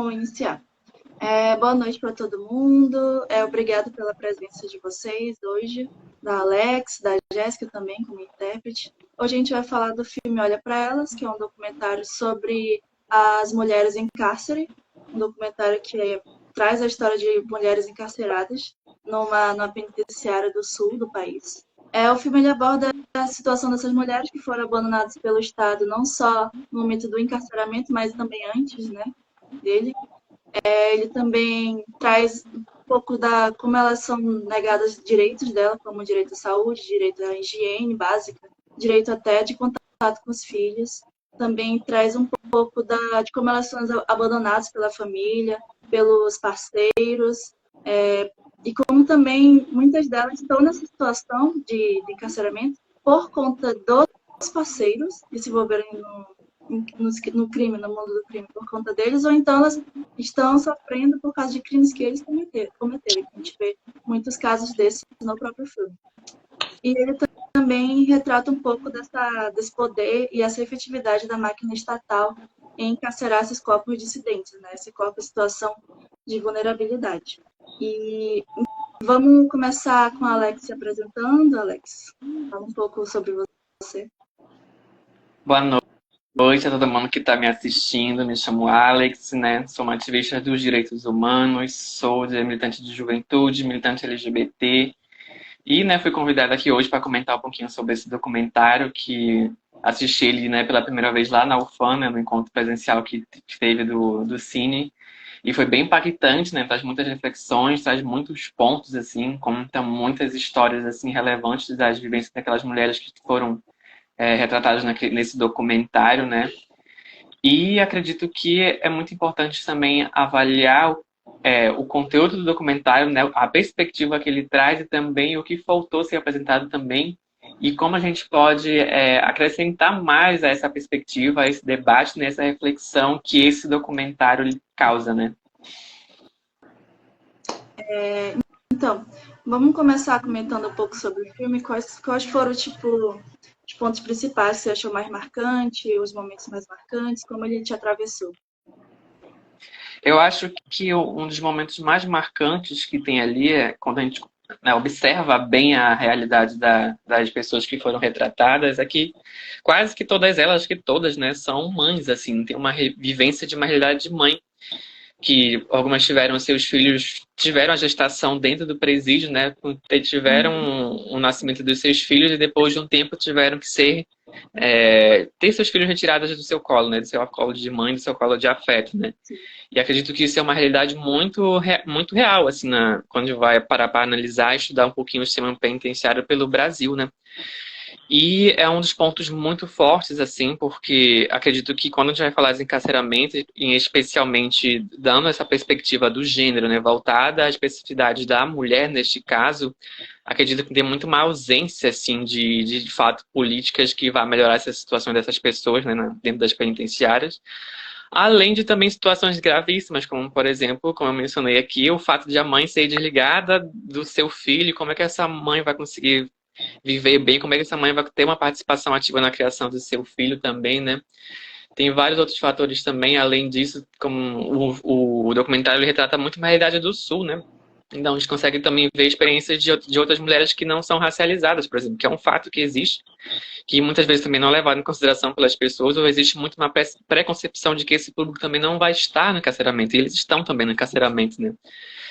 vamos iniciar. Boa noite para todo mundo. Obrigado pela presença de vocês hoje, da Alex, da Jéssica também como intérprete. Hoje a gente vai falar do filme Olha para Elas, que é um documentário sobre as mulheres em cárcere, um documentário que traz a história de mulheres encarceradas numa penitenciária do sul do país. O filme ele aborda a situação dessas mulheres que foram abandonadas pelo Estado, não só no momento do encarceramento, mas também antes, né, dele. Ele também traz um pouco da como elas são negadas direitos dela, como direito à saúde, direito à higiene básica, direito até de contato com os filhos. Também traz um pouco de como elas são abandonadas pela família, pelos parceiros, e como também muitas delas estão nessa situação de encarceramento por conta dos parceiros que se envolveram no crime, no mundo do crime, por conta deles, ou então elas estão sofrendo por causa de crimes que eles cometeram. A gente vê muitos casos desses no próprio filme. E ele também retrata um pouco desse poder e essa efetividade da máquina estatal em encarcerar esses corpos dissidentes, né? Esse corpo em situação de vulnerabilidade. E vamos começar com a Alex se apresentando. Alex, fala um pouco sobre você. Boa noite a todo mundo que está me assistindo. Me chamo Alex, né? Sou uma ativista dos direitos humanos, sou militante de juventude, militante LGBT. E, né, fui convidada aqui hoje para comentar um pouquinho sobre esse documentário que assisti ele, né, pela primeira vez lá na UFAM, né, no encontro presencial que teve do Cine. E foi bem impactante, né? Traz muitas reflexões, traz muitos pontos, assim, conta muitas histórias, assim, relevantes das vivências daquelas mulheres que foram retratadas nesse documentário, né? E acredito que é muito importante também avaliar o conteúdo do documentário, né? A perspectiva que ele traz e também o que faltou ser apresentado também e como a gente pode acrescentar mais a essa perspectiva, a esse debate, nessa reflexão que esse documentário causa, né? Então, vamos começar comentando um pouco sobre o filme. Quais foram, tipo, os pontos principais que você achou mais marcante, os momentos mais marcantes, como ele te atravessou? Eu acho que um dos momentos mais marcantes que tem ali é quando a gente observa bem a realidade das pessoas que foram retratadas, é que quase que todas elas, que todas, né, são mães, assim, tem uma vivência de uma realidade de mãe, que algumas tiveram a gestação dentro do presídio, né, tiveram o nascimento dos seus filhos e depois de um tempo tiveram que ter seus filhos retirados do seu colo, né, do seu colo de mãe, do seu colo de afeto, né. E acredito que isso é uma realidade muito, muito real, assim, quando a gente vai parar para analisar e estudar um pouquinho o sistema penitenciário pelo Brasil, né. E é um dos pontos muito fortes, assim, porque acredito que quando a gente vai falar de encarceramento, e especialmente dando essa perspectiva do gênero, né, voltada à especificidade da mulher, neste caso, acredito que tem muito uma ausência, assim, de fato, políticas que vá melhorar essa situação dessas pessoas, né, dentro das penitenciárias. Além de também situações gravíssimas, como, por exemplo, como eu mencionei aqui, o fato de a mãe ser desligada do seu filho, como é que essa mãe vai conseguir viver bem, como é que essa mãe vai ter uma participação ativa na criação do seu filho também, né? Tem vários outros fatores também, além disso, como o documentário ele retrata muito uma realidade do Sul, né? Então a gente consegue também ver experiências de outras mulheres que não são racializadas, por exemplo, que é um fato que existe, que muitas vezes também não é levado em consideração pelas pessoas, ou existe muito uma preconcepção de que esse público também não vai estar no encarceramento, e eles estão também no encarceramento, né?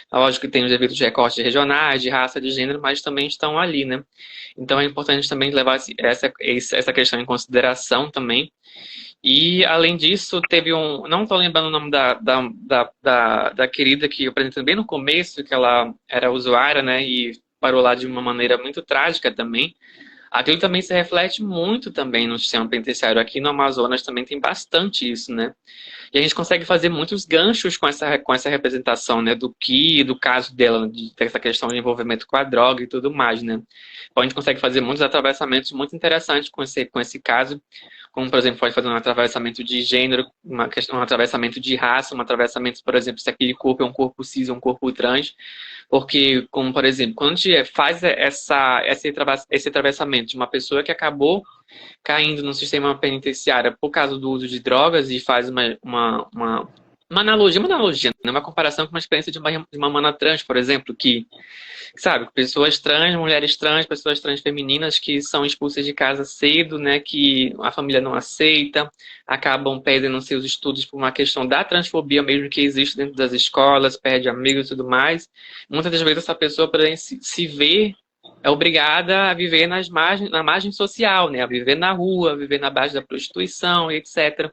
Lógico que tem os eventos de recortes regionais, de raça, de gênero, mas também estão ali, né? Então é importante também levar essa questão em consideração também. E, além disso, teve não estou lembrando o nome da querida que eu apresentei bem no começo, que ela era usuária, né? E parou lá de uma maneira muito trágica também. Aquilo também se reflete muito também no sistema penitenciário. Aqui no Amazonas também tem bastante isso, né? E a gente consegue fazer muitos ganchos com essa representação, né? Do caso dela, dessa questão de envolvimento com a droga e tudo mais, né? Então a gente consegue fazer muitos atravessamentos muito interessantes com esse caso. Como, por exemplo, pode fazer um atravessamento de gênero, um atravessamento de raça, um atravessamento, por exemplo, se aquele corpo é um corpo cis ou um corpo trans. Porque, como, por exemplo, quando a gente faz esse atravessamento de uma pessoa que acabou caindo no sistema penitenciário por causa do uso de drogas e faz uma analogia, né? Uma comparação com uma experiência de uma mana trans, por exemplo, que, sabe, pessoas trans, mulheres trans, pessoas trans femininas que são expulsas de casa cedo, né, que a família não aceita, acabam perdendo seus estudos por uma questão da transfobia mesmo que existe dentro das escolas, perde amigos e tudo mais. Muitas das vezes essa pessoa, por exemplo, se vê é obrigada a viver na margem social, né, a viver na rua, a viver na base da prostituição, etc.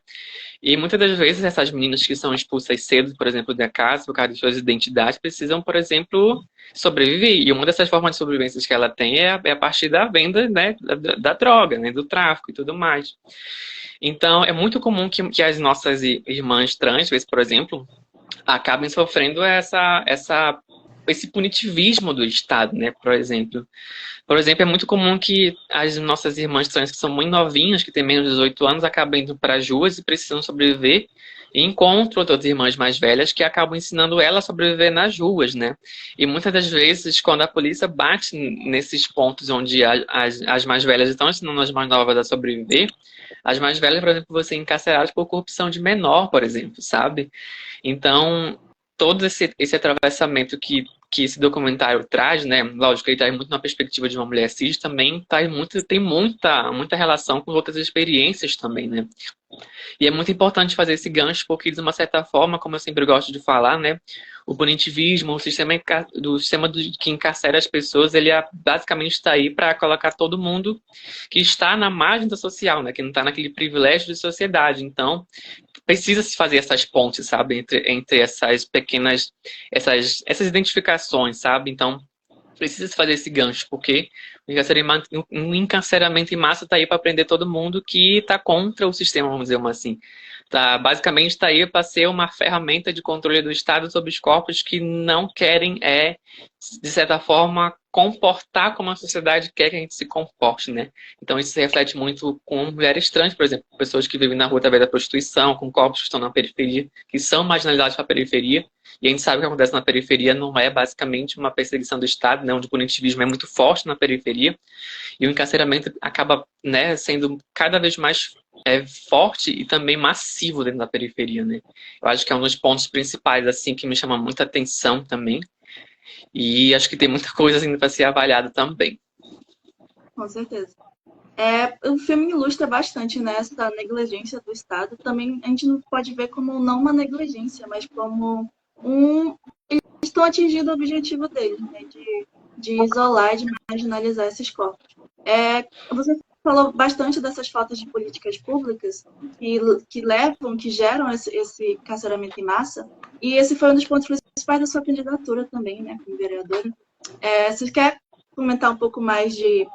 E muitas das vezes essas meninas que são expulsas cedo, por exemplo, da casa, por causa de suas identidades, precisam, por exemplo, sobreviver. E uma dessas formas de sobrevivência que ela tem é a partir da venda, né, da droga, né, do tráfico e tudo mais. Então, é muito comum que as nossas irmãs trans, por exemplo, acabem sofrendo esse punitivismo do Estado, né, por exemplo. Por exemplo, é muito comum que as nossas irmãs trans, que são muito novinhas, que têm menos de 18 anos, acabem indo para as ruas e precisam sobreviver e encontram outras irmãs mais velhas que acabam ensinando elas a sobreviver nas ruas, né? E muitas das vezes, quando a polícia bate nesses pontos onde as mais velhas estão ensinando as mais novas a sobreviver, as mais velhas, por exemplo, vão ser encarceradas por corrupção de menor, por exemplo, sabe? Então, todo esse atravessamento que esse documentário traz, né? Lógico, ele traz muito na perspectiva de uma mulher cis, também tem muita relação com outras experiências também, né? E é muito importante fazer esse gancho, porque de uma certa forma, como eu sempre gosto de falar, né? O punitivismo, do sistema que encarcera as pessoas, ele basicamente está aí para colocar todo mundo que está na margem da social, né? Que não está naquele privilégio de sociedade. Então, precisa se fazer essas pontes, sabe? Entre essas pequenas, essas identificações, sabe? Então, precisa se fazer esse gancho, porque o encarceramento em massa está aí para prender todo mundo que está contra o sistema, vamos dizer assim. Basicamente está aí para ser uma ferramenta de controle do Estado sobre os corpos que não querem, de certa forma, comportar como a sociedade quer que a gente se comporte, né? Então isso se reflete muito com mulheres trans, por exemplo, pessoas que vivem na rua através da prostituição, com corpos que estão na periferia, que são marginalizados para a periferia, e a gente sabe que o que acontece na periferia não é basicamente uma perseguição do Estado, né? Onde o punitivismo é muito forte na periferia, e o encarceramento acaba, né, sendo cada vez mais forte e também massivo dentro da periferia, né? Eu acho que é um dos pontos principais, assim, que me chama muita atenção também, e acho que tem muita coisa ainda para ser avaliada também. Com certeza. O filme ilustra bastante, né, essa negligência do Estado. Também a gente não pode ver como não uma negligência, mas como eles estão atingindo o objetivo deles, né, de isolar, de marginalizar esses corpos. Você falou bastante dessas faltas de políticas públicas que geram esse carceramento em massa, e esse foi um dos pontos principais da sua candidatura também, né, como vereadora. Você quer comentar um pouco mais de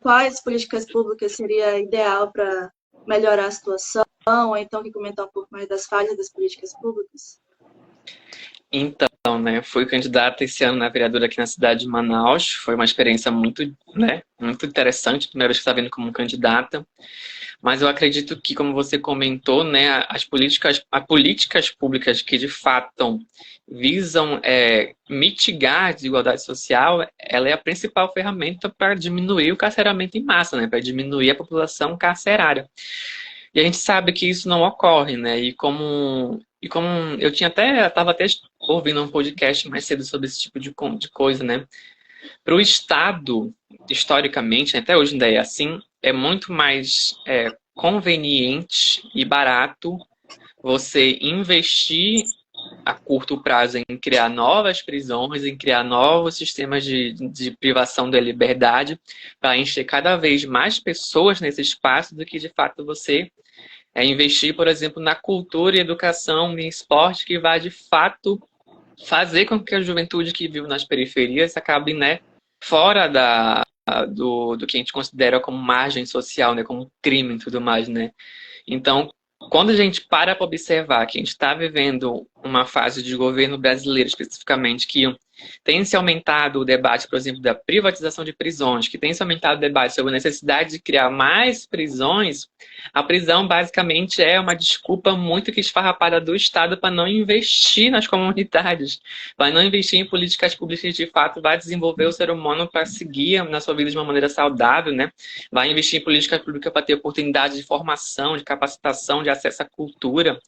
quais políticas públicas seria ideal para melhorar a situação, ou então que comentar um pouco mais das falhas das políticas públicas? Então, né, eu fui candidata esse ano na vereadora aqui na cidade de Manaus. Foi uma experiência muito, né, muito interessante, primeira vez que estava vindo como candidata. Mas eu acredito que, como você comentou, né, as políticas públicas que de fato visam mitigar a desigualdade social, ela é a principal ferramenta para diminuir o carceramento em massa, né, para diminuir a população carcerária. E a gente sabe que isso não ocorre, né? E como eu estava até ouvindo um podcast mais cedo sobre esse tipo de coisa, né? Para o Estado, historicamente, até hoje ainda é assim, é muito mais conveniente e barato você investir a curto prazo em criar novas prisões, em criar novos sistemas de privação da liberdade, para encher cada vez mais pessoas nesse espaço, do que de fato você investir, por exemplo, na cultura e educação e esporte, que vai de fato fazer com que a juventude que vive nas periferias acabe, né, fora do que a gente considera como margem social, né, como crime e tudo mais, né? Então, quando a gente para observar que a gente está vivendo uma fase de governo brasileiro, especificamente, que tem se aumentado o debate, por exemplo, da privatização de prisões, que tem se aumentado o debate sobre a necessidade de criar mais prisões, a prisão basicamente é uma desculpa muito que esfarrapada do Estado para não investir nas comunidades, para não investir em políticas públicas que de fato vai desenvolver o ser humano para seguir na sua vida de uma maneira saudável, né? Vai investir em políticas públicas para ter oportunidade de formação, de capacitação, de acesso à cultura.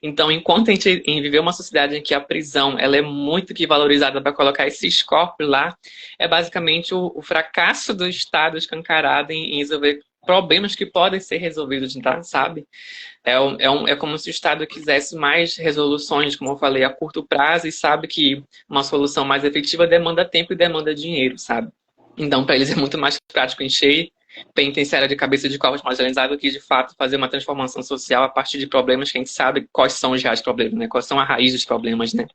Então, enquanto a gente viver uma sociedade em que a prisão ela é muito que valorizada para colocar esses corpos lá, é basicamente o fracasso do Estado escancarado em resolver problemas que podem ser resolvidos, tá? Sabe? É como se o Estado quisesse mais resoluções, como eu falei, a curto prazo, e sabe que uma solução mais efetiva demanda tempo e demanda dinheiro, sabe? Então, para eles é muito mais prático encher penitenciária de cabeça de corpos marginalizados do que, de fato, fazer uma transformação social a partir de problemas que a gente sabe quais são os reais problemas, né? Quais são a raiz dos problemas, né?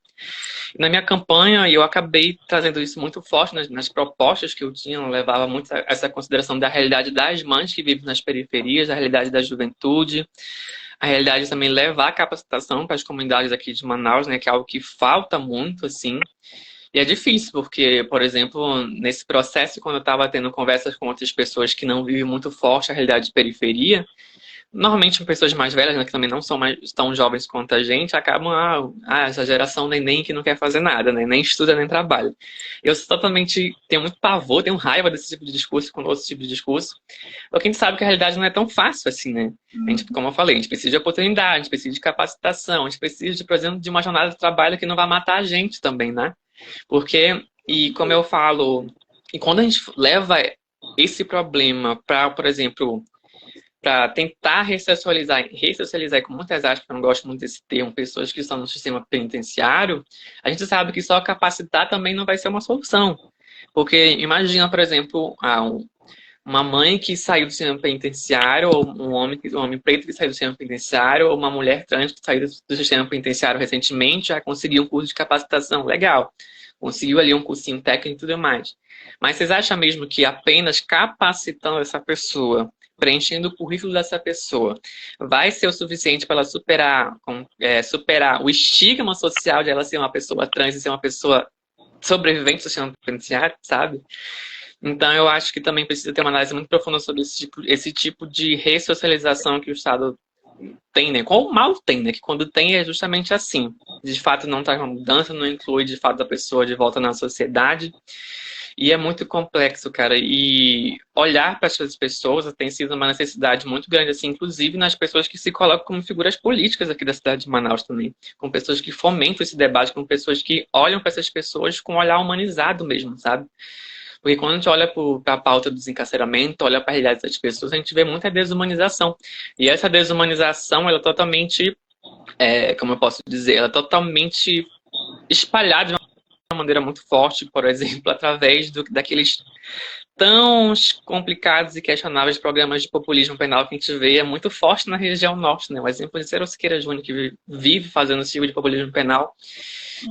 E na minha campanha, eu acabei trazendo isso muito forte nas propostas que eu tinha, eu levava muito essa consideração da realidade das mães que vivem nas periferias, da realidade da juventude, a realidade também levar a capacitação para as comunidades aqui de Manaus, né, que é algo que falta muito, assim. E é difícil, porque, por exemplo, nesse processo, quando eu estava tendo conversas com outras pessoas que não vivem muito forte a realidade de periferia, normalmente pessoas mais velhas, né, que também não são mais tão jovens quanto a gente, acabam, essa geração neném que não quer fazer nada, né, nem estuda, nem trabalha. Eu totalmente tenho muito pavor, tenho raiva desse tipo de discurso com outro tipo de discurso, porque a gente sabe que a realidade não é tão fácil assim, né? A gente, como eu falei, a gente precisa de oportunidade, a gente precisa de capacitação, a gente precisa, de, por exemplo, de uma jornada de trabalho que não vai matar a gente também, né? Porque, e como eu falo, e quando a gente leva esse problema para, por exemplo, para tentar ressocializar, e com muitas aspas, eu não gosto muito desse termo, pessoas que estão no sistema penitenciário, a gente sabe que só capacitar também não vai ser uma solução. Porque imagina, por exemplo, uma mãe que saiu do sistema penitenciário, ou um homem preto que saiu do sistema penitenciário, ou uma mulher trans que saiu do sistema penitenciário recentemente, já conseguiu um curso de capacitação, legal. Conseguiu ali um cursinho técnico e tudo mais. Mas vocês acham mesmo que apenas capacitando essa pessoa, preenchendo o currículo dessa pessoa, vai ser o suficiente para ela superar o estigma social de ela ser uma pessoa trans e ser uma pessoa sobrevivente do sistema penitenciário, sabe? Então, eu acho que também precisa ter uma análise muito profunda sobre esse tipo de ressocialização que o Estado tem, né? Qual o mal tem, né? Que quando tem é justamente assim. De fato, não traz uma mudança, não inclui, de fato, a pessoa de volta na sociedade. E é muito complexo, cara. E olhar para essas pessoas tem sido uma necessidade muito grande, assim, inclusive nas pessoas que se colocam como figuras políticas aqui da cidade de Manaus também. Com pessoas que fomentam esse debate, com pessoas que olham para essas pessoas com um olhar humanizado mesmo, sabe? Porque quando a gente olha para a pauta do desencarceramento, olha para a realidade das pessoas, a gente vê muita desumanização. E essa desumanização, ela é totalmente, como eu posso dizer, ela é totalmente espalhada de uma maneira muito forte, por exemplo, através daqueles tão complicados e questionáveis programas de populismo penal que a gente vê é muito forte na região norte, né? O exemplo de Ciro Siqueira Júnior, que vive fazendo esse tipo de populismo penal,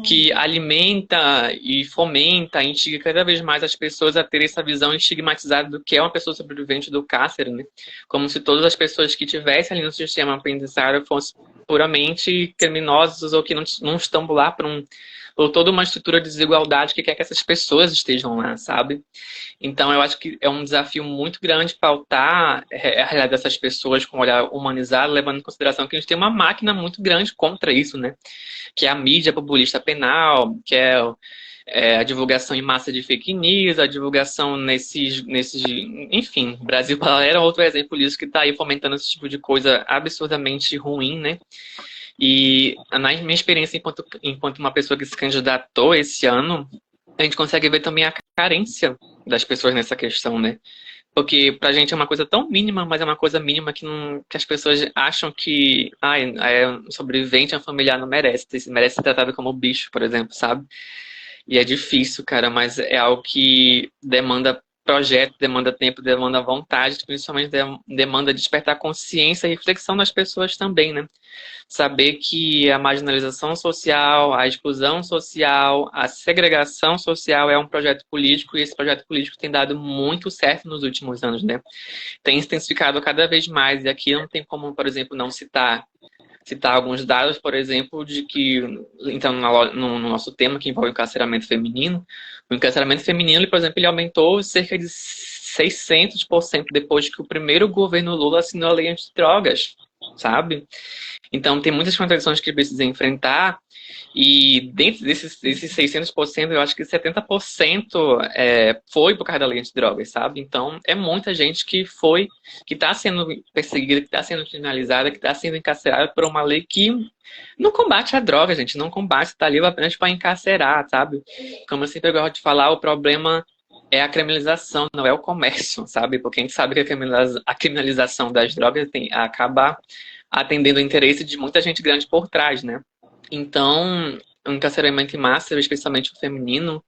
que alimenta e fomenta, instiga cada vez mais as pessoas a terem essa visão estigmatizada do que é uma pessoa sobrevivente do cárcere, né? Como se todas as pessoas que estivessem ali no sistema penitenciário fossem puramente criminosos ou que não estão lá por toda uma estrutura de desigualdade que quer que essas pessoas estejam lá, sabe? Então, eu acho que é um desafio muito grande pautar a realidade dessas pessoas com um olhar humanizado, levando em consideração que a gente tem uma máquina muito grande contra isso, né? Que é a mídia populista penal, que é a divulgação em massa de fake news, a divulgação enfim, Brasil Paralelo é outro exemplo disso que está aí fomentando esse tipo de coisa absurdamente ruim, né? E na minha experiência enquanto uma pessoa que se candidatou esse ano, a gente consegue ver também a carência das pessoas nessa questão, né? Porque pra gente é uma coisa tão mínima, mas é uma coisa mínima que as pessoas acham que um sobrevivente, um familiar não merece. Merece ser tratado como bicho, por exemplo, sabe? E é difícil, cara, mas é algo que demanda projeto, demanda tempo, demanda vontade, principalmente demanda despertar consciência e reflexão das pessoas também, né? Saber que a marginalização social, a exclusão social, a segregação social é um projeto político e esse projeto político tem dado muito certo nos últimos anos, né? Tem se intensificado cada vez mais e aqui não tem como, por exemplo, não citar alguns dados, por exemplo, de que, então, no nosso tema que envolve o encarceramento feminino, o encarceramento feminino, por exemplo, ele aumentou cerca de 600% depois que o primeiro governo Lula assinou a lei antidrogas. sabe? Então, tem muitas contradições que precisa enfrentar, e dentro desses 600%, eu acho que 70% foi por causa da lei de drogas, sabe? Então, é muita gente que está sendo perseguida, que está sendo criminalizada, que está sendo encarcerada por uma lei que não combate a droga, gente, não combate, está ali apenas para encarcerar, sabe? Como eu sempre gosto de falar, o problema é a criminalização, não é o comércio, sabe? Porque a gente sabe que a criminalização das drogas acaba atendendo o interesse de muita gente grande por trás, né? Então, o encarceramento em massa, especialmente o feminino,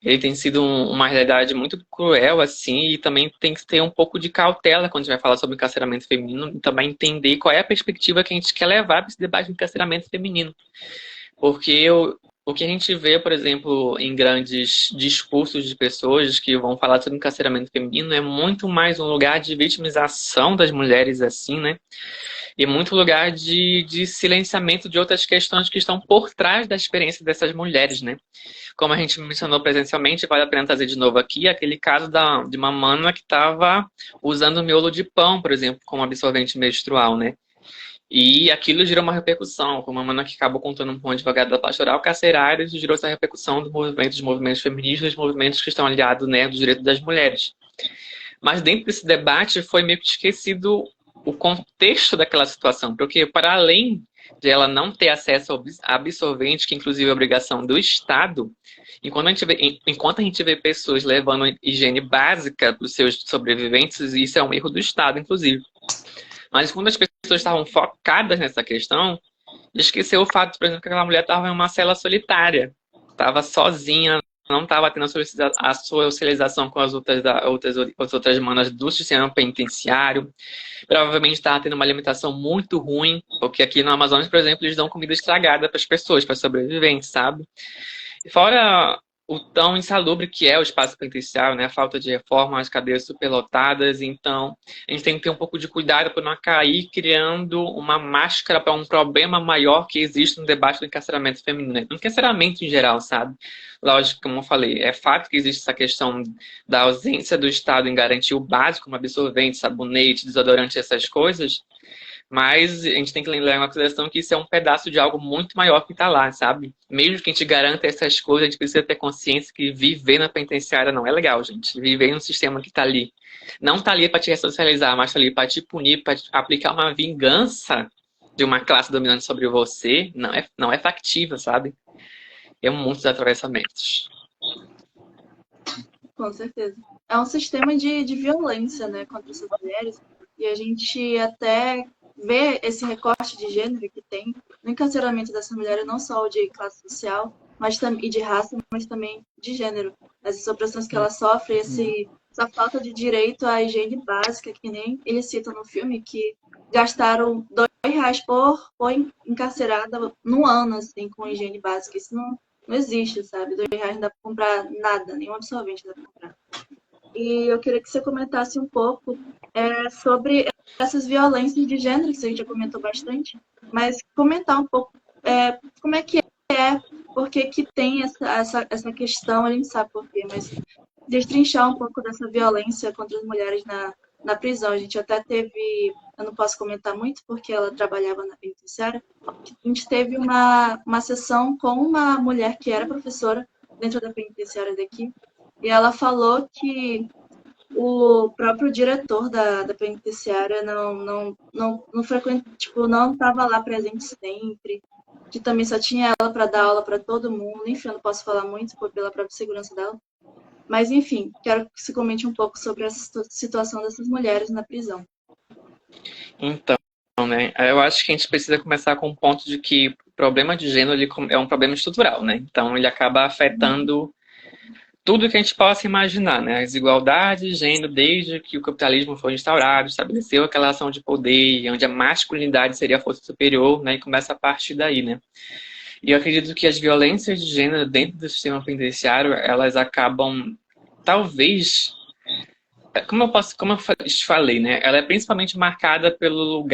ele tem sido uma realidade muito cruel, assim, e também tem que ter um pouco de cautela quando a gente vai falar sobre encarceramento feminino, e também entender qual é a perspectiva que a gente quer levar para esse debate de encarceramento feminino. Porque o que a gente vê, por exemplo, em grandes discursos de pessoas que vão falar sobre encarceramento feminino é muito mais um lugar de vitimização das mulheres, assim, né? E muito lugar de silenciamento de outras questões que estão por trás da experiência dessas mulheres, né? Como a gente mencionou presencialmente, vale a pena trazer de novo aqui aquele caso de uma mana que estava usando miolo de pão, por exemplo, como absorvente menstrual, né? E aquilo gerou uma repercussão, como uma mana que acabou contando com um advogado da pastoral carcerária, e gerou essa repercussão dos movimentos feministas, dos movimentos que estão aliados, né, dos direitos das mulheres. Mas dentro desse debate foi meio que esquecido o contexto daquela situação, porque para além de ela não ter acesso ao absorvente, que inclusive é obrigação do Estado, enquanto a gente vê pessoas levando higiene básica para os seus sobreviventes, isso é um erro do Estado, inclusive. Mas quando as pessoas estavam focadas nessa questão, esqueceu o fato, por exemplo, que aquela mulher estava em uma cela solitária, estava sozinha, não estava tendo a socialização com as outras manas do sistema penitenciário. Provavelmente estava tendo uma alimentação muito ruim, porque aqui no Amazonas, por exemplo, eles dão comida estragada para as pessoas, para sobreviventes, sabe? Fora o tão insalubre que é o espaço penitenciário, né? A falta de reforma, as cadeias superlotadas. Então, a gente tem que ter um pouco de cuidado para não cair criando uma máscara para um problema maior que existe no debate do encarceramento feminino. No encarceramento em geral, sabe? Lógico, como eu falei, é fato que existe essa questão da ausência do Estado em garantir o básico, como absorvente, sabonete, desodorante, essas coisas. Mas a gente tem que levar em consideração que isso é um pedaço de algo muito maior que está lá, sabe? Mesmo que a gente garanta essas coisas, a gente precisa ter consciência que viver na penitenciária não é legal, gente. Viver em um sistema que está ali. Não está ali para te ressocializar, mas está ali para te punir, para aplicar uma vingança de uma classe dominante sobre você, não é factível, sabe? É muitos atravessamentos. Com certeza. É um sistema de violência, né, contra essas mulheres. E a gente até vê esse recorte de gênero que tem no encarceramento dessas mulheres, não só o de classe social e de raça, mas também de gênero. Essas opressões que elas sofrem, essa falta de direito à higiene básica, que nem eles citam no filme, que gastaram R$ 2 por encarcerada no ano, assim, com higiene básica. Isso não existe, sabe? R$ 2 não dá para comprar nada, nenhum absorvente dá para comprar. E eu queria que você comentasse um pouco sobre essas violências de gênero, que a gente já comentou bastante, mas comentar um pouco como é que por que tem essa questão, a gente sabe por quê, mas destrinchar um pouco dessa violência contra as mulheres na prisão. A gente até teve, eu não posso comentar muito porque ela trabalhava na penitenciária, a gente teve uma sessão com uma mulher que era professora dentro da penitenciária daqui, e ela falou que o próprio diretor da penitenciária não frequenta, tipo, não estava lá presente sempre, que também só tinha ela para dar aula para todo mundo. Enfim, eu não posso falar muito pela própria segurança dela. Mas, enfim, quero que você comente um pouco sobre essa situação dessas mulheres na prisão. Então, né, eu acho que a gente precisa começar com o ponto de que o problema de gênero ele é um problema estrutural, né? Então, ele acaba afetando tudo que a gente possa imaginar, né? A desigualdade de gênero, desde que o capitalismo foi instaurado, estabeleceu aquela relação de poder, onde a masculinidade seria a força superior, né? E começa a partir daí, né? E eu acredito que as violências de gênero dentro do sistema penitenciário, elas acabam, talvez, como eu falei, né? Ela é principalmente marcada pelo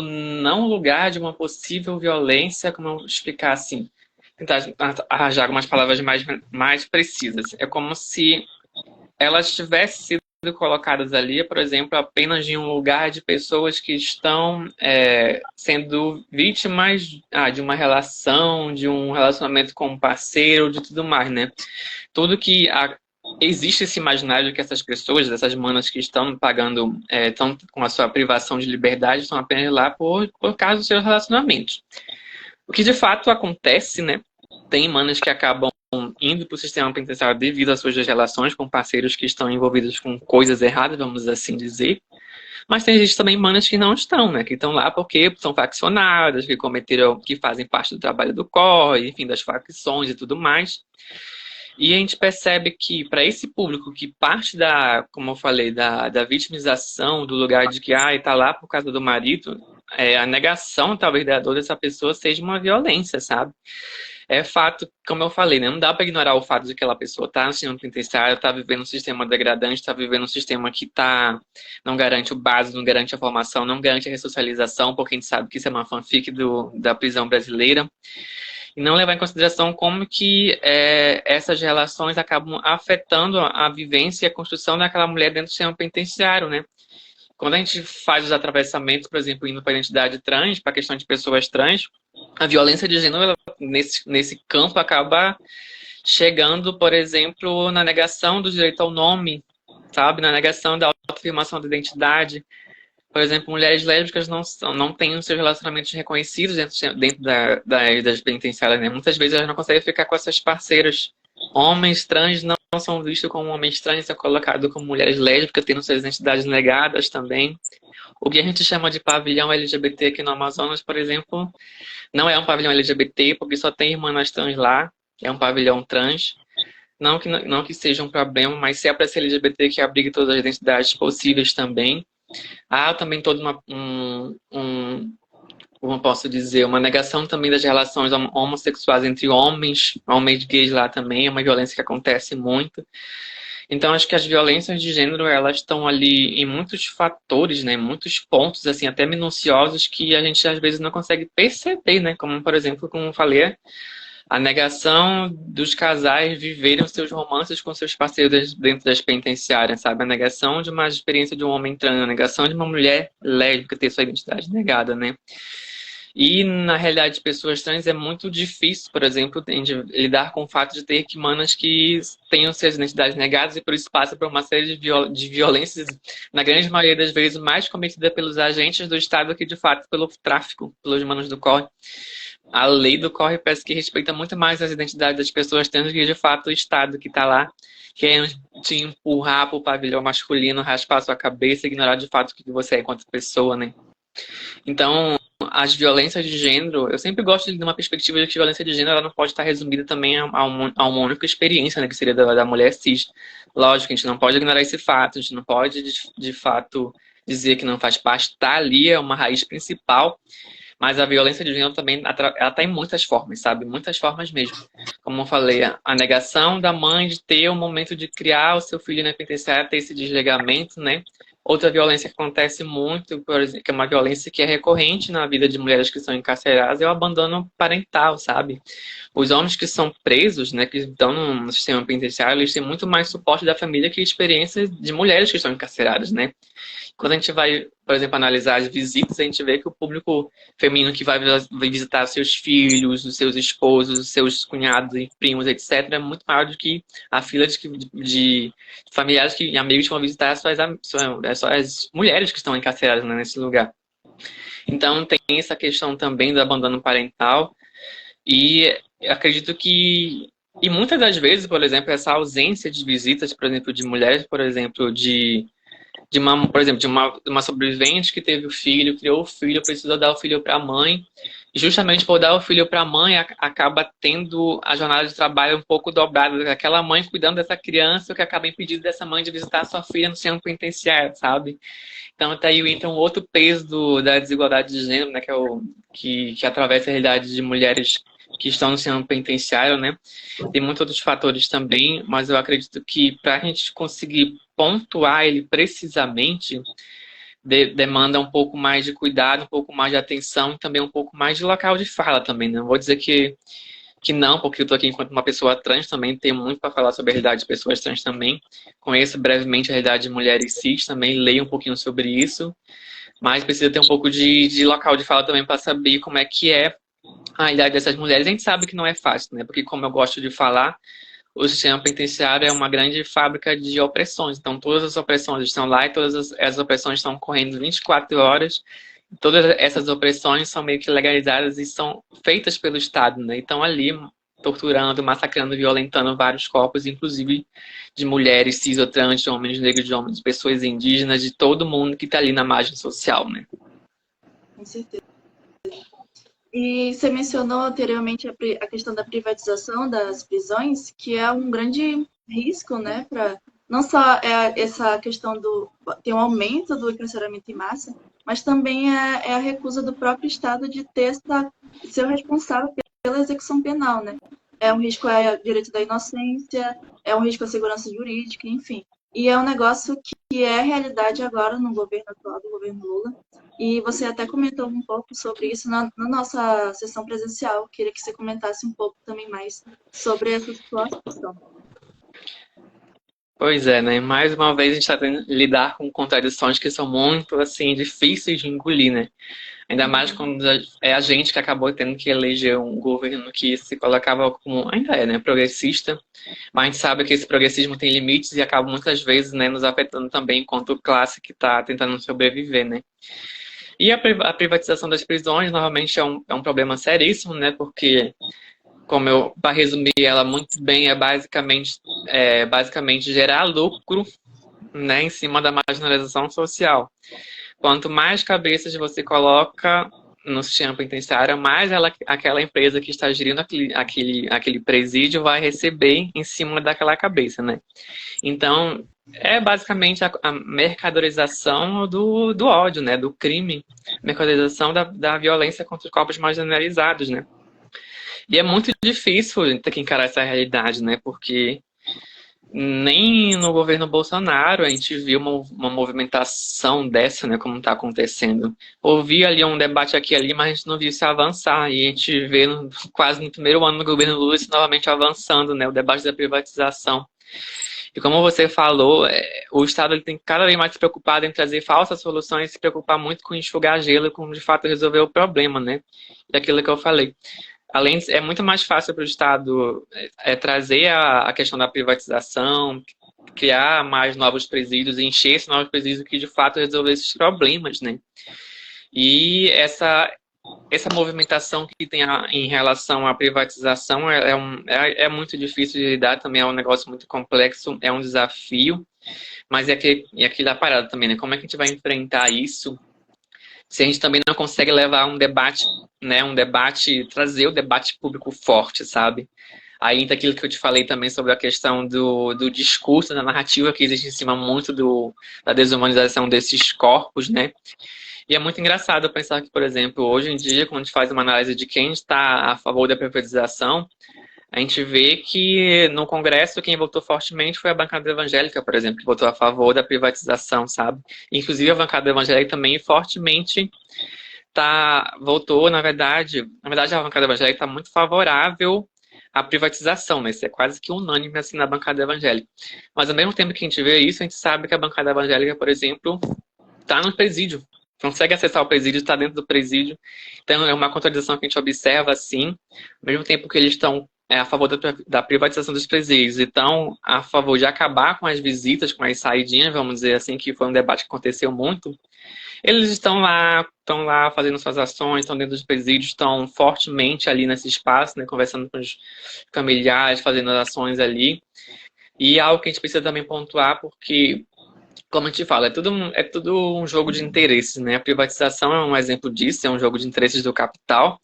não lugar de uma possível violência, como eu explicar assim? Tentar arranjar algumas palavras mais precisas. É como se ela tivesse sido colocadas ali, por exemplo, apenas de um lugar de pessoas que estão sendo vítimas de uma relação, de um relacionamento com um parceiro, de tudo mais, né? Tudo que existe esse imaginário de que essas pessoas, essas manas que estão pagando, estão com a sua privação de liberdade, estão apenas lá por causa dos seus relacionamentos. O que de fato acontece, né? Tem manas que acabam indo para o sistema penitenciário devido às suas relações com parceiros que estão envolvidos com coisas erradas, vamos assim dizer. Mas existe também manas que não estão, né? Que estão lá porque são faccionadas, que fazem parte do trabalho do COR, enfim, das facções e tudo mais. E a gente percebe que para esse público que parte como eu falei, da vitimização, do lugar de que está lá por causa do marido, a negação talvez da dor dessa pessoa seja uma violência, sabe? É fato, como eu falei, né? Não dá para ignorar o fato de que aquela pessoa está no sistema penitenciário, está vivendo um sistema degradante, está vivendo um sistema que não garante o básico, não garante a formação, não garante a ressocialização, porque a gente sabe que isso é uma fanfic da prisão brasileira. E não levar em consideração como que essas relações acabam afetando a vivência e a construção daquela mulher dentro do sistema penitenciário, né? Quando a gente faz os atravessamentos, por exemplo, indo para a identidade trans, para a questão de pessoas trans, a violência de gênero, nesse campo, acaba chegando, por exemplo, na negação do direito ao nome, sabe? Na negação da autoafirmação da identidade. Por exemplo, mulheres lésbicas não têm os seus relacionamentos reconhecidos dentro das penitenciárias, né? Muitas vezes elas não conseguem ficar com essas parceiras. Homens trans não são vistos como homens trans, são colocados como mulheres lésbicas, tendo suas identidades negadas também. O que a gente chama de pavilhão LGBT aqui no Amazonas, por exemplo, não é um pavilhão LGBT, porque só tem irmãs trans lá, é um pavilhão trans. Não que seja um problema, mas se é para ser LGBT, que abrigue todas as identidades possíveis também. Há também toda como eu posso dizer, uma negação também das relações homossexuais entre homens gays lá também, é uma violência que acontece muito. Então, acho que as violências de gênero, elas estão ali em muitos fatores, né, em muitos pontos, assim, até minuciosos, que a gente às vezes não consegue perceber, né, como, por exemplo, como eu falei, a negação dos casais viverem os seus romances com seus parceiros dentro das penitenciárias, sabe? A negação de uma experiência de um homem trans, a negação de uma mulher lésbica ter sua identidade negada, né? E, na realidade, de pessoas trans é muito difícil, por exemplo, lidar com o fato de ter manas que tenham suas identidades negadas e por isso passa por uma série de violências, na grande maioria das vezes, mais cometida pelos agentes do Estado que, de fato, pelo tráfico, pelos manos do COR. A lei do COR parece que respeita muito mais as identidades das pessoas trans que, de fato, o Estado que está lá querendo te empurrar para o pavilhão masculino, raspar sua cabeça, ignorar de fato o que você é enquanto pessoa, né? Então, as violências de gênero, eu sempre gosto de uma perspectiva de que a violência de gênero ela não pode estar resumida também a uma única experiência, né, que seria da mulher cis. Lógico, a gente não pode ignorar esse fato, a gente não pode, de fato, dizer que não faz parte, está ali, é uma raiz principal. Mas a violência de gênero também, ela tá em muitas formas, sabe? Muitas formas mesmo. Como eu falei, a negação da mãe de ter o momento de criar o seu filho na penitenciária, ter esse desligamento, né? Outra violência que acontece muito, por exemplo, que é uma violência que é recorrente na vida de mulheres que são encarceradas, é o abandono parental, sabe? Os homens que são presos, né, que estão no sistema penitenciário, eles têm muito mais suporte da família que experiências de mulheres que estão encarceradas, né? Quando a gente vai, por exemplo, analisar as visitas, a gente vê que o público feminino que vai visitar seus filhos, os seus esposos, os seus cunhados e primos, etc., é muito maior do que a fila de familiares e amigos que vão visitar só as mulheres que estão encarceradas, né, nesse lugar. Então, tem essa questão também do abandono parental e acredito que e muitas das vezes, por exemplo, essa ausência de visitas, por exemplo, de mulheres, por exemplo, de uma sobrevivente que teve o filho, criou o filho, precisou dar o filho para a mãe. E justamente por dar o filho para a mãe, acaba tendo a jornada de trabalho um pouco dobrada. Aquela mãe cuidando dessa criança, o que acaba impedindo dessa mãe de visitar a sua filha no centro penitenciário, sabe? Então, até aí entra um outro peso da desigualdade de gênero, né? Que atravessa a realidade de mulheres que estão no sistema penitenciário, né? Tem muitos outros fatores também, mas eu acredito que para a gente conseguir pontuar ele precisamente, demanda um pouco mais de cuidado, um pouco mais de atenção, também um pouco mais de local de fala também, né? Não vou dizer que que não, porque eu estou aqui enquanto uma pessoa trans também, tenho muito para falar sobre a realidade de pessoas trans também. Conheço brevemente a realidade de mulheres cis também, leio um pouquinho sobre isso, mas precisa ter um pouco de local de fala também para saber como é que é a realidade dessas mulheres. A gente sabe que não é fácil, né? Porque, como eu gosto de falar, o sistema penitenciário é uma grande fábrica de opressões. Então, todas as opressões estão lá e todas as opressões estão correndo 24 horas. Todas essas opressões são meio que legalizadas e são feitas pelo Estado, né? Então, ali, torturando, massacrando, violentando vários corpos, inclusive de mulheres, cis ou trans, de homens negros, de homens, de pessoas indígenas, de todo mundo que está ali na margem social, né? Com certeza. E você mencionou anteriormente a questão da privatização das prisões, que é um grande risco, né, para não só essa questão do tem um aumento do encarceramento em massa, mas também é a recusa do próprio Estado de ser o responsável pela execução penal, né? É um risco ao direito da inocência, é um risco à segurança jurídica, enfim. E é um negócio que é realidade agora no governo atual, do governo Lula. E você até comentou um pouco sobre isso na nossa sessão presencial. Queria que você comentasse um pouco também mais sobre essa situação. Pois é, né? Mais uma vez a gente está tendo que lidar com contradições que são muito, assim, difíceis de engolir, né? Ainda mais quando é a gente que acabou tendo que eleger um governo que se colocava como, ainda é, né, progressista, mas a gente sabe que esse progressismo tem limites e acaba muitas vezes, né, nos afetando também enquanto classe que está tentando sobreviver, né? E a privatização das prisões, novamente, é um problema seríssimo, né? Porque, como eu, para resumir ela muito bem, basicamente gerar lucro, né, em cima da marginalização social. Quanto mais cabeças você coloca no sistema penitenciário, mais aquela empresa que está gerindo aquele presídio vai receber em cima daquela cabeça, né? Então, é basicamente a mercadorização do ódio, né? Do crime, mercadorização da violência contra os corpos marginalizados, né? E é muito difícil ter que encarar essa realidade, né? Porque nem no governo Bolsonaro a gente viu uma movimentação dessa, né, como está acontecendo. Ouvi ali um debate aqui e ali, mas a gente não viu isso avançar. E a gente vê quase no primeiro ano do governo Lula isso novamente avançando, né, o debate da privatização. E como você falou, o Estado ele tem cada vez mais se preocupado em trazer falsas soluções, se preocupar muito com enxugar gelo e com de fato resolver o problema, né? Daquilo que eu falei. Além disso, é muito mais fácil para o Estado trazer a questão da privatização, criar mais novos presídios, encher esses novos presídios que de fato resolver esses problemas, né? E essa movimentação que tem em relação à privatização é muito difícil de lidar, também é um negócio muito complexo, é um desafio, mas é aquilo da parada também, né? Como é que a gente vai enfrentar isso se a gente também não consegue levar um debate, né, trazer o debate público forte, sabe? Aí entra aquilo que eu te falei também sobre a questão do discurso, da narrativa que existe em cima muito da desumanização desses corpos, né? E é muito engraçado pensar que, por exemplo, hoje em dia, quando a gente faz uma análise de quem está a favor da privatização, a gente vê que no Congresso quem votou fortemente foi a bancada evangélica, por exemplo, que votou a favor da privatização, sabe? Inclusive a bancada evangélica também fortemente votou, na verdade a bancada evangélica está muito favorável à privatização, né? Isso é quase que unânime assim na bancada evangélica. Mas ao mesmo tempo que a gente vê isso, a gente sabe que a bancada evangélica, por exemplo, está no presídio. Consegue acessar o presídio, está dentro do presídio. Então é uma contradição que a gente observa assim, ao mesmo tempo que eles estão a favor da privatização dos presídios, então a favor de acabar com as visitas, com as saidinhas, vamos dizer assim, que foi um debate que aconteceu muito. Eles estão lá fazendo suas ações, estão dentro dos presídios, estão fortemente ali nesse espaço, né, conversando com os familiares, fazendo as ações ali. E é algo que a gente precisa também pontuar, porque, como a gente fala, é tudo um jogo de interesses, né? A privatização é um exemplo disso, é um jogo de interesses do capital,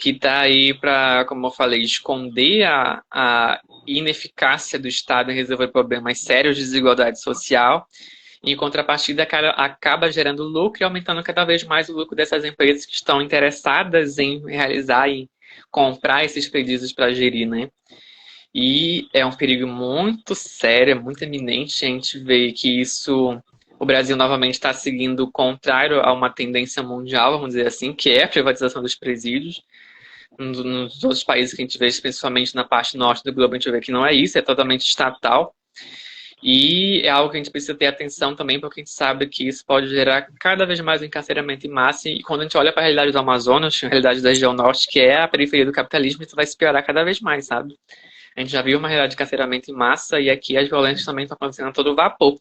que está aí para, como eu falei, esconder a ineficácia do Estado em resolver problemas sérios de desigualdade social. Em contrapartida, acaba gerando lucro e aumentando cada vez mais o lucro dessas empresas que estão interessadas em realizar e comprar esses presídios para gerir, né? E é um perigo muito sério, muito iminente. A gente vê que o Brasil novamente está seguindo o contrário a uma tendência mundial, vamos dizer assim, que é a privatização dos presídios. nos outros países que a gente vê, principalmente na parte norte do globo, a gente vê que não é isso, é totalmente estatal. E é algo que a gente precisa ter atenção também, porque a gente sabe que isso pode gerar cada vez mais encarceramento em massa. E quando a gente olha para a realidade do Amazonas, a realidade da região norte, que é a periferia do capitalismo, isso vai se piorar cada vez mais, sabe? A gente já viu uma realidade de encarceramento em massa e aqui as violências também estão acontecendo a todo vapor.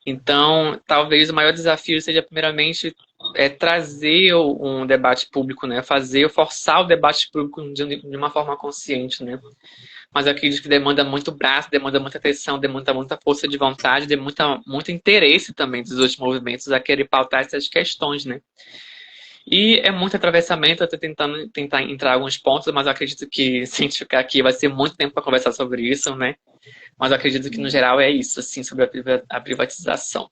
Então, talvez o maior desafio seja, primeiramente, trazer um debate público, né? Forçar o debate público de uma forma consciente, né? Mas eu acredito que demanda muito braço, demanda muita atenção, demanda muita força de vontade, demanda muito interesse também dos outros movimentos a querer pautar essas questões, né? E é muito atravessamento, eu estou tentando entrar em alguns pontos, mas eu acredito que se a gente ficar aqui vai ser muito tempo para conversar sobre isso, né? Mas eu acredito que no geral é isso, assim, sobre a privatização.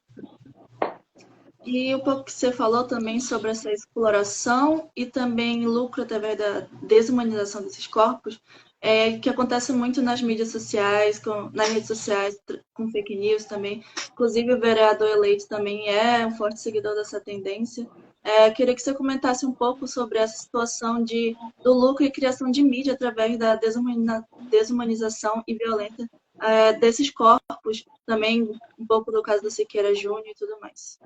E um pouco que você falou também sobre essa exploração e também lucro através da desumanização desses corpos, que acontece muito nas mídias sociais, nas redes sociais, com fake news também. Inclusive, o vereador eleito também é um forte seguidor dessa tendência. Queria que você comentasse um pouco sobre essa situação do lucro e criação de mídia através da desumanização e violência desses corpos, também um pouco do caso do Siqueira Júnior e tudo mais.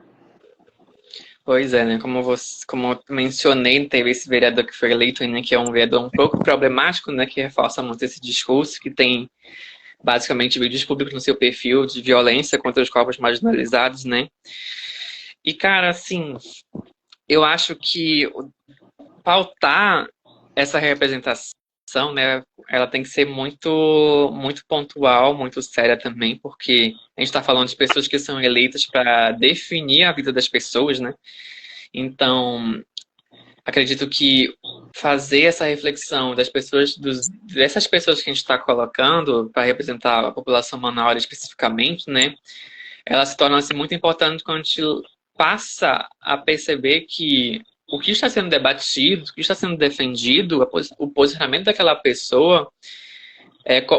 Pois é, né? Como eu mencionei, teve esse vereador que foi eleito, né, que é um vereador um pouco problemático, né, que reforça muito esse discurso, que tem basicamente vídeos públicos no seu perfil de violência contra os corpos marginalizados, né? E, cara, assim, eu acho que pautar essa representação, né, ela tem que ser muito, muito pontual, muito séria também, porque a gente está falando de pessoas que são eleitas para definir a vida das pessoas, né? Então, acredito que fazer essa reflexão dessas pessoas que a gente está colocando para representar a população manaus especificamente, né? Ela se torna assim, muito importante quando a gente passa a perceber que o que está sendo debatido, o que está sendo defendido, o posicionamento daquela pessoa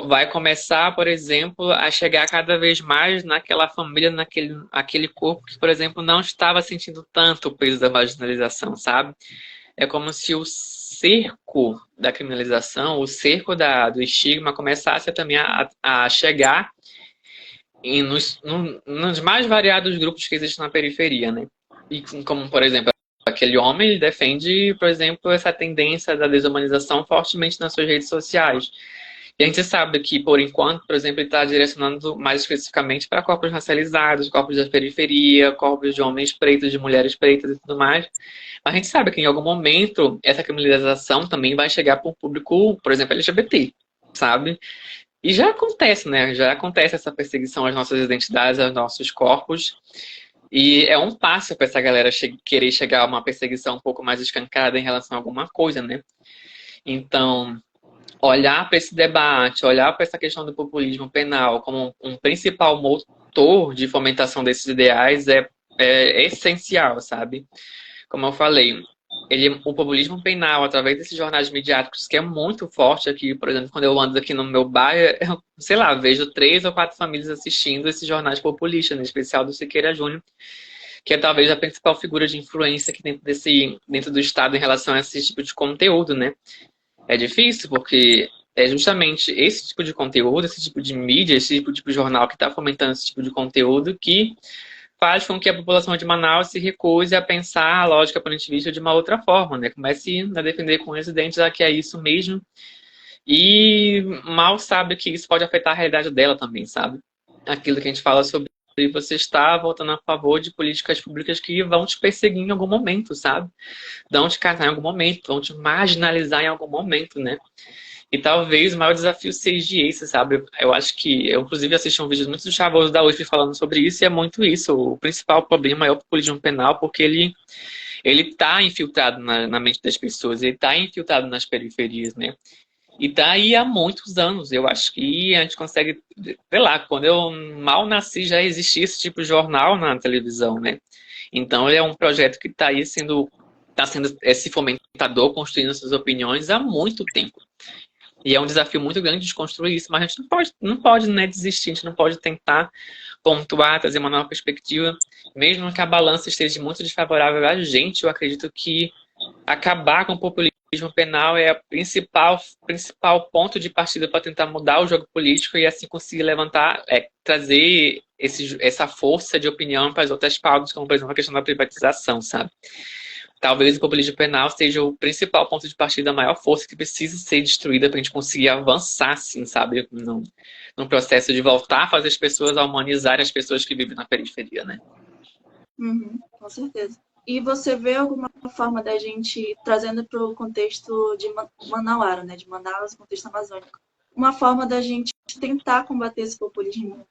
vai começar, por exemplo, a chegar cada vez mais naquela família, aquele corpo que, por exemplo, não estava sentindo tanto o peso da marginalização, sabe? É como se o cerco da criminalização, o cerco do estigma começasse também a chegar nos mais variados grupos que existem na periferia, né? E como, por exemplo, aquele homem, ele defende, por exemplo, essa tendência da desumanização fortemente nas suas redes sociais. E a gente sabe que, por enquanto, por exemplo, ele está direcionando mais especificamente para corpos racializados, corpos da periferia, corpos de homens pretos, de mulheres pretas e tudo mais. Mas a gente sabe que, em algum momento, essa criminalização também vai chegar para um público, por exemplo, LGBT, sabe? E já acontece, né? Já acontece essa perseguição às nossas identidades, aos nossos corpos. E é um passo para essa galera querer chegar a uma perseguição um pouco mais escancarada em relação a alguma coisa, né? Então, olhar para esse debate, olhar para essa questão do populismo penal como um principal motor de fomentação desses ideais é essencial, sabe? Como eu falei, o populismo penal, através desses jornais midiáticos, que é muito forte aqui, por exemplo, quando eu ando aqui no meu bairro, eu, sei lá, vejo 3 ou 4 famílias assistindo esses jornais populistas, em especial do Siqueira Júnior, que é talvez a principal figura de influência aqui dentro do Estado em relação a esse tipo de conteúdo, né? É difícil porque é justamente esse tipo de conteúdo, esse tipo de mídia, esse tipo de jornal que está fomentando esse tipo de conteúdo que faz com que a população de Manaus se recuse a pensar a lógica punitivista de uma outra forma, né? Comece a defender com os dentes que é isso mesmo e mal sabe que isso pode afetar a realidade dela também, sabe? Aquilo que a gente fala sobre você está votando a favor de políticas públicas que vão te perseguir em algum momento, sabe? Vão te catar em algum momento, vão te marginalizar em algum momento, né? E talvez o maior desafio seja esse, sabe? Eu acho que... Eu, inclusive, assisti um vídeo muito do Chavoso da UF falando sobre isso, e é muito isso. O principal problema é o populismo penal, porque ele está infiltrado na mente das pessoas, ele está infiltrado nas periferias, né? E tá aí há muitos anos. Eu acho que a gente consegue... Sei lá, quando eu mal nasci, já existia esse tipo de jornal na televisão, né? Então, ele é um projeto que está aí está sendo esse fomentador, construindo essas opiniões há muito tempo. E é um desafio muito grande de construir isso, mas a gente não pode, né, desistir, a gente não pode tentar pontuar, trazer uma nova perspectiva, mesmo que a balança esteja muito desfavorável a gente. Eu acredito que acabar com o populismo penal é o principal ponto de partida para tentar mudar o jogo político e assim conseguir levantar, trazer essa força de opinião para as outras pautas, como por exemplo a questão da privatização, sabe? Talvez o populismo penal seja o principal ponto de partida, a maior força que precisa ser destruída para a gente conseguir avançar, assim, sabe? Num processo de voltar a fazer as pessoas, a humanizar as pessoas que vivem na periferia, né? Uhum, com certeza. E você vê alguma forma da gente, trazendo para o contexto de Manauara, né? De Manaus, contexto amazônico, uma forma da gente tentar combater esse populismo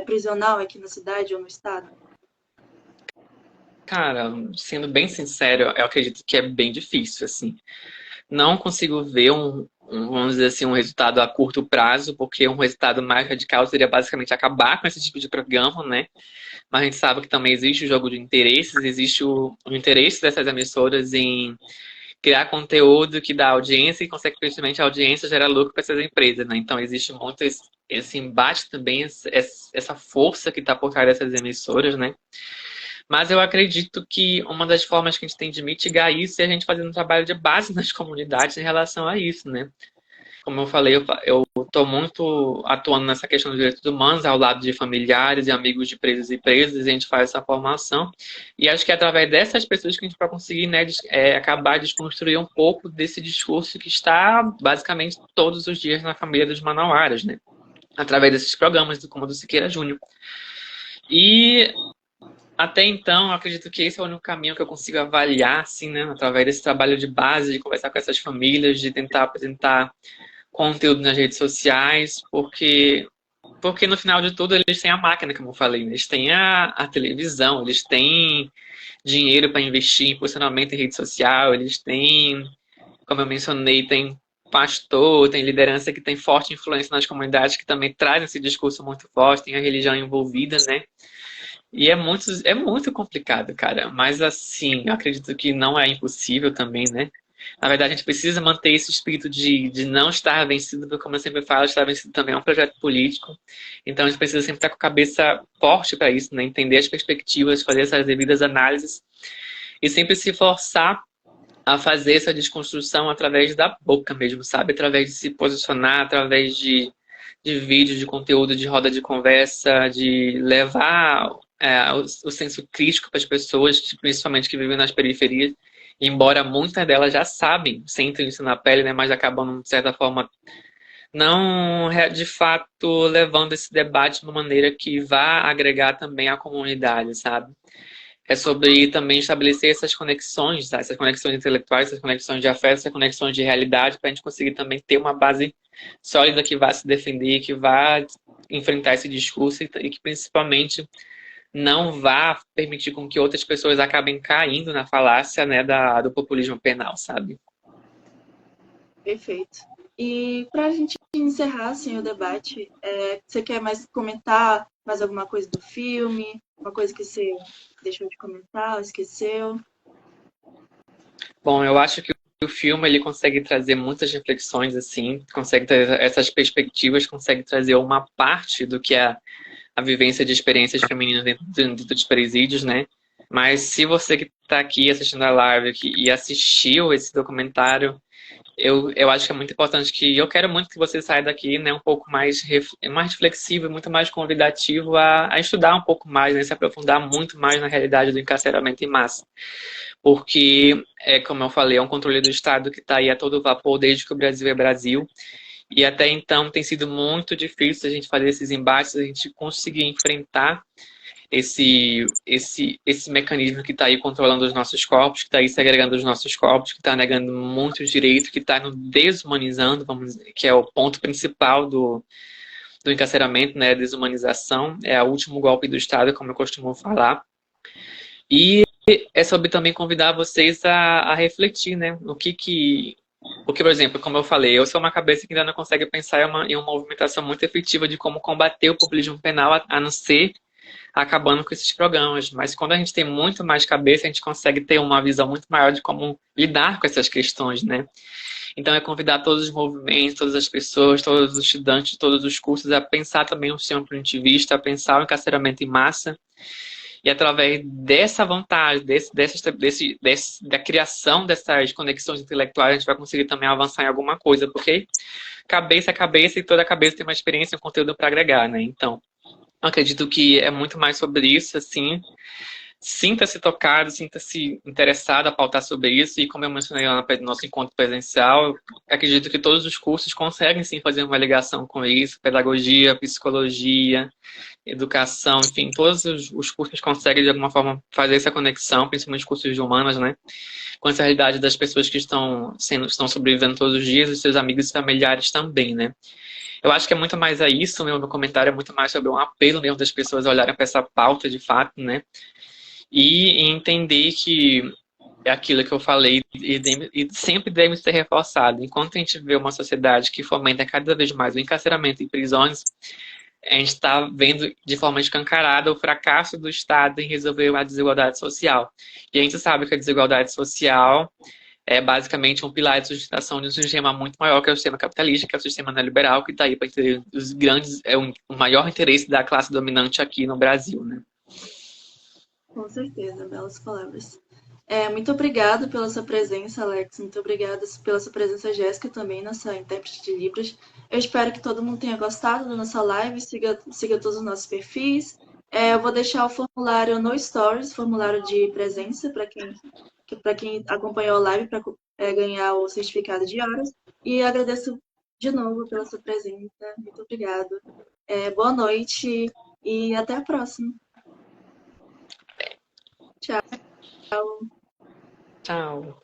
prisional aqui na cidade ou no estado? Cara, sendo bem sincero, eu acredito que é bem difícil, assim. Não consigo ver vamos dizer assim, um resultado a curto prazo, porque um resultado mais radical seria basicamente acabar com esse tipo de programa, né? Mas a gente sabe que também existe o jogo de interesses, existe o interesse dessas emissoras em criar conteúdo que dá audiência e, consequentemente, a audiência gera lucro para essas empresas, né? Então, existe muito esse embate também, essa força que está por trás dessas emissoras, né? Mas eu acredito que uma das formas que a gente tem de mitigar isso é a gente fazendo um trabalho de base nas comunidades em relação a isso, né? Como eu falei, eu estou muito atuando nessa questão dos direitos humanos, ao lado de familiares e amigos de presos e presas, e a gente faz essa formação. E acho que é através dessas pessoas que a gente vai conseguir, né, acabar de desconstruir um pouco desse discurso que está basicamente todos os dias na família dos manauaras, né? Através desses programas, como o do Siqueira Júnior. E até então, eu acredito que esse é o único caminho que eu consigo avaliar, assim, né? Através desse trabalho de base, de conversar com essas famílias, de tentar apresentar conteúdo nas redes sociais, porque no final de tudo eles têm a máquina, como eu falei, né? Eles têm a televisão, eles têm dinheiro para investir em posicionamento em rede social, eles têm, como eu mencionei, tem pastor, tem liderança que tem forte influência nas comunidades que também traz esse discurso muito forte, tem a religião envolvida, né? E é muito complicado, cara. Mas assim, eu acredito que não é impossível também, né? Na verdade, a gente precisa manter esse espírito de não estar vencido, porque, como eu sempre falo, estar vencido também é um projeto político. Então, a gente precisa sempre estar com a cabeça forte para isso, né? Entender as perspectivas, fazer essas devidas análises e sempre se forçar a fazer essa desconstrução através da boca mesmo, sabe? Através de se posicionar, através de vídeo, de conteúdo, de roda de conversa, de levar o senso crítico para as pessoas, principalmente que vivem nas periferias, embora muitas delas já sabem, sentem isso na pele, né, mas acabam, de certa forma, não, de fato, levando esse debate de uma maneira que vá agregar também a comunidade, sabe? É sobre também estabelecer essas conexões, tá? Essas conexões intelectuais, essas conexões de afeto, essas conexões de realidade, para a gente conseguir também ter uma base sólida que vá se defender, que vá enfrentar esse discurso e que principalmente não vá permitir com que outras pessoas acabem caindo na falácia, né, do populismo penal, sabe? Perfeito. E para a gente encerrar assim, o debate, você quer mais comentar mais alguma coisa do filme? Uma coisa que você deixou de comentar, esqueceu? Bom, eu acho que o filme ele consegue trazer muitas reflexões, assim, consegue trazer essas perspectivas, consegue trazer uma parte do que é a vivência de experiências femininas dentro dos presídios, né? Mas se você que está aqui assistindo a live e assistiu esse documentário, eu acho que é muito importante que eu quero muito que você saia daqui, né, um pouco mais reflexivo, muito mais convidativo a estudar um pouco mais, né, se aprofundar muito mais na realidade do encarceramento em massa. Porque, como eu falei, é um controle do Estado que está aí a todo vapor desde que o Brasil é Brasil. E até então tem sido muito difícil a gente fazer esses embates, a gente conseguir enfrentar esse mecanismo que está aí controlando os nossos corpos, que está aí segregando os nossos corpos, que está negando muitos direitos, que está nos desumanizando, vamos dizer, que é o ponto principal do encarceramento, né? A desumanização é o último golpe do Estado, como eu costumo falar. E é sobre também convidar vocês a refletir, né? Porque, por exemplo, como eu falei, eu sou uma cabeça que ainda não consegue pensar em uma movimentação muito efetiva de como combater o populismo penal, a não ser acabando com esses programas. Mas quando a gente tem muito mais cabeça, a gente consegue ter uma visão muito maior de como lidar com essas questões, né? Então é convidar todos os movimentos, todas as pessoas, todos os estudantes, todos os cursos a pensar também o sistema punitivista, a pensar o encarceramento em massa E através dessa vantagem, da criação dessas conexões intelectuais, a gente vai conseguir também avançar em alguma coisa, porque cabeça é cabeça e toda cabeça tem uma experiência e um conteúdo para agregar, né? Então, eu acredito que é muito mais sobre isso, assim. Sinta-se tocado, sinta-se interessado a pautar sobre isso. E como eu mencionei lá no nosso encontro presencial, acredito que todos os cursos conseguem sim fazer uma ligação com isso. Pedagogia, psicologia, educação, enfim, todos os cursos conseguem de alguma forma fazer essa conexão, principalmente os cursos de humanas, né? Com essa realidade das pessoas que estão sobrevivendo todos os dias, os seus amigos e familiares também, né? Eu acho que é muito mais a isso, meu comentário é muito mais sobre um apelo mesmo das pessoas olharem para essa pauta de fato, né? E entender que é aquilo que eu falei e sempre deve ser reforçado. Enquanto a gente vê uma sociedade que fomenta cada vez mais o encarceramento em prisões, a gente está vendo de forma escancarada o fracasso do Estado em resolver a desigualdade social. E a gente sabe que a desigualdade social é basicamente um pilar de sustentação de um sistema muito maior que é o sistema capitalista, que é o sistema neoliberal, que está aí para os grandes, o maior interesse da classe dominante aqui no Brasil, né? Com certeza, belas palavras. Muito obrigada pela sua presença, Alex. Muito obrigada pela sua presença, Jéssica, também nessa intérprete de Libras. Eu espero que todo mundo tenha gostado da nossa live. Siga todos os nossos perfis. Eu vou deixar o formulário no Stories, formulário de presença, para quem acompanhou a live, para ganhar o certificado de horas. E agradeço de novo pela sua presença. Muito obrigada. Boa noite e até a próxima. Tchau. Tchau.